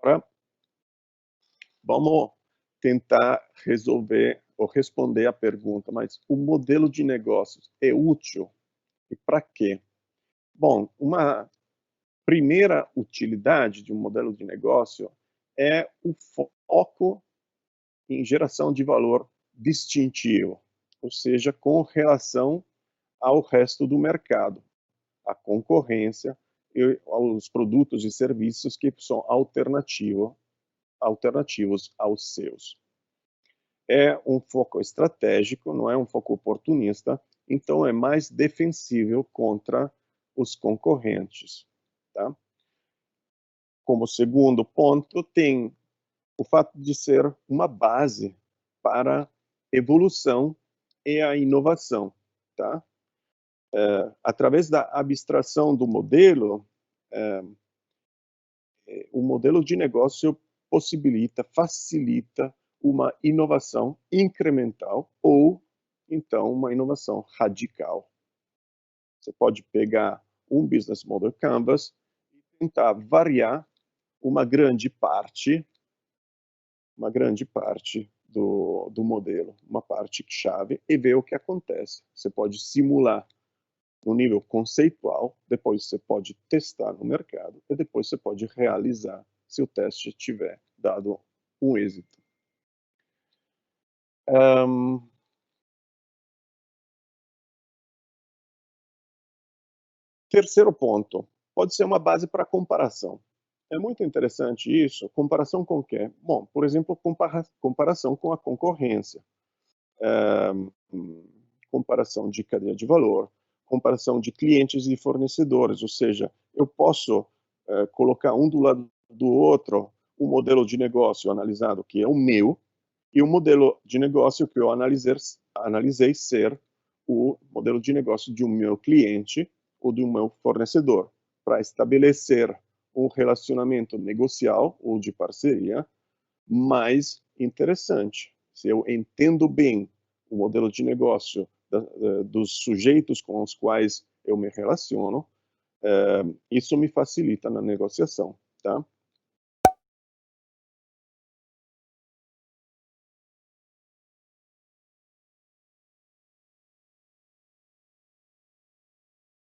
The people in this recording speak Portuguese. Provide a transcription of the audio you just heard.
Agora, vamos tentar resolver ou responder a pergunta, mas o modelo de negócios é útil e para quê? Bom, uma primeira utilidade de um modelo de negócio é o foco em geração de valor distintivo, ou seja, com relação ao resto do mercado, à concorrência e aos produtos e serviços que são alternativos aos seus. É um foco estratégico, não é um foco oportunista, então é mais defensível contra os concorrentes. Tá? Como segundo ponto, tem o fato de ser uma base para evolução e a inovação. Tá? Através da abstração do modelo, o modelo de negócio possibilita, facilita uma inovação incremental ou, então, uma inovação radical. Você pode pegar um Business Model Canvas e tentar variar uma grande parte do modelo, uma parte chave, e ver o que acontece. Você pode simular no nível conceitual, depois você pode testar no mercado e depois você pode realizar se o teste tiver dado um êxito. Terceiro ponto, pode ser uma base para comparação. É muito interessante isso. Comparação com o quê? Bom, por exemplo, comparação com a concorrência. Comparação de cadeia de valor, comparação de clientes e fornecedores, ou seja, eu posso colocar um do lado do outro um modelo de negócio analisado que é o meu e o modelo de negócio que eu analisei ser o modelo de negócio de um meu cliente ou de um meu fornecedor, para estabelecer um relacionamento negocial ou de parceria mais interessante. Se eu entendo bem o modelo de negócio dos sujeitos com os quais eu me relaciono, isso me facilita na negociação. Tá?